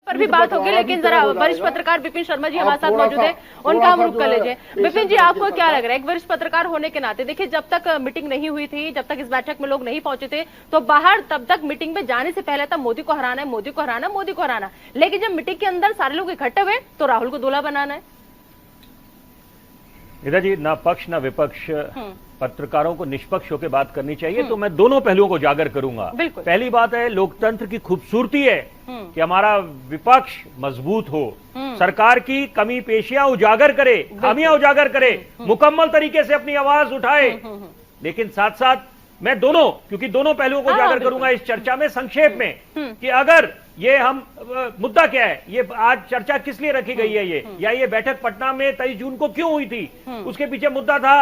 पर भी बात होगी, लेकिन जरा वरिष्ठ पत्रकार विपिन शर्मा जी हमारे साथ मौजूद है, उनका हम रुख कर लीजिए। विपिन जी, आपको क्या लग रहा है एक वरिष्ठ पत्रकार होने के नाते? देखिए, जब तक मीटिंग नहीं हुई थी, जब तक इस बैठक में लोग नहीं पहुंचे थे, तो बाहर तब तक मीटिंग में जाने से पहले था मोदी को हराना है, मोदी को हराना, मोदी को हराना। लेकिन जब मीटिंग के अंदर सारे लोग इकट्ठे हुए तो राहुल को दूल्हा बनाना है। निधा जी, ना पक्ष ना विपक्ष, पत्रकारों को निष्पक्ष होकर बात करनी चाहिए। तो मैं दोनों पहलुओं को उजागर करूंगा। पहली बात है, लोकतंत्र की खूबसूरती है कि हमारा विपक्ष मजबूत हो, सरकार की कमी पेशियां उजागर करे, खामियां उजागर करे, मुकम्मल तरीके से अपनी आवाज उठाए। लेकिन साथ साथ मैं दोनों, क्योंकि दोनों पहलुओं को उजागर करूंगा इस चर्चा में संक्षेप में, कि अगर ये हम मुद्दा क्या है, ये आज चर्चा किस लिए रखी गई है, या ये बैठक पटना में 23 जून को क्यों हुई थी, उसके पीछे मुद्दा था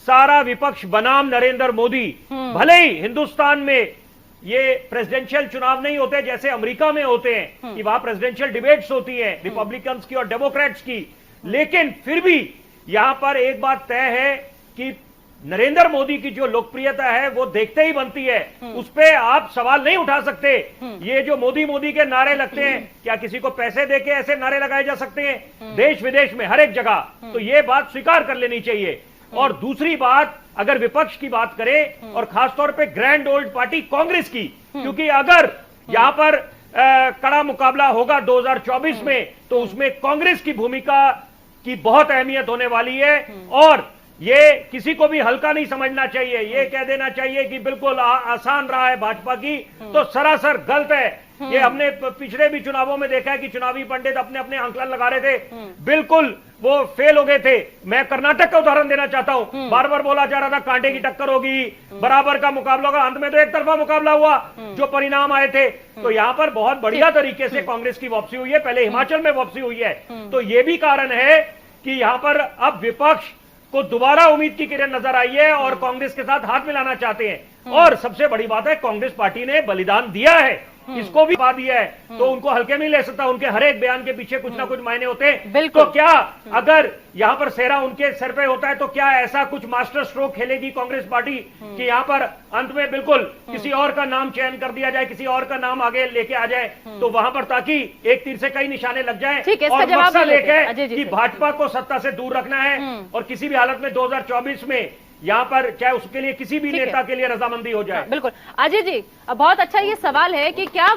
सारा विपक्ष बनाम नरेंद्र मोदी। भले ही हिंदुस्तान में ये प्रेसिडेंशियल चुनाव नहीं होते जैसे अमेरिका में होते हैं, कि वहां प्रेसिडेंशियल डिबेट्स होती हैं रिपब्लिकन्स की और डेमोक्रेट्स की, लेकिन फिर भी यहां पर एक बात तय है कि नरेंद्र मोदी की जो लोकप्रियता है वो देखते ही बनती है, उस पे आप सवाल नहीं उठा सकते। ये जो मोदी मोदी के नारे लगते हैं, क्या किसी को पैसे देके ऐसे नारे लगाए जा सकते हैं? देश विदेश में हर एक जगह। तो ये बात स्वीकार कर लेनी चाहिए। और दूसरी बात, अगर विपक्ष की बात करें और खासतौर पे ग्रैंड ओल्ड पार्टी कांग्रेस की, क्योंकि अगर यहां पर कड़ा मुकाबला होगा 2024 में, तो उसमें कांग्रेस की भूमिका की बहुत अहमियत होने वाली है। और ये किसी को भी हल्का नहीं समझना चाहिए। ये कह देना चाहिए कि बिल्कुल आसान रहा है भाजपा की, तो सरासर गलत है। ये हमने पिछले भी चुनावों में देखा है कि चुनावी पंडित अपने अपने आंकलन लगा रहे थे, बिल्कुल वो फेल हो गए थे। मैं कर्नाटक का उदाहरण देना चाहता हूं। बार बार बोला जा रहा था कांटे की टक्कर होगी, बराबर का मुकाबला होगा, अंत में तो एक तरफा मुकाबला हुआ जो परिणाम आए थे। तो यहां पर बहुत बढ़िया तरीके से कांग्रेस की वापसी हुई है, पहले हिमाचल में वापसी हुई है। तो ये भी कारण है कि यहां पर अब विपक्ष को दोबारा उम्मीद की किरण नजर आई है और कांग्रेस के साथ हाथ मिलाना चाहते हैं। और सबसे बड़ी बात है, कांग्रेस पार्टी ने बलिदान दिया है, इसको भी पा दिया है, तो उनको हल्के में नहीं ले सकता। उनके हर एक बयान के पीछे कुछ ना कुछ मायने होते हैं। तो क्या अगर यहां पर सेहरा उनके सर पे होता है, तो क्या ऐसा कुछ मास्टर स्ट्रोक खेलेगी कांग्रेस पार्टी कि यहां पर अंत में बिल्कुल किसी और का नाम चयन कर दिया जाए, किसी और का नाम आगे लेके आ जाए, तो वहां पर ताकि एक तीर से कई निशाने लग जाएं। और मकसद एक है कि भाजपा को सत्ता से दूर रखना है और किसी भी हालत में 2024 में यहाँ पर चाहे उसके लिए किसी भी नेता के लिए रजामंदी हो जाए। बिल्कुल। अजय जी, बहुत अच्छा ये सवाल है कि क्या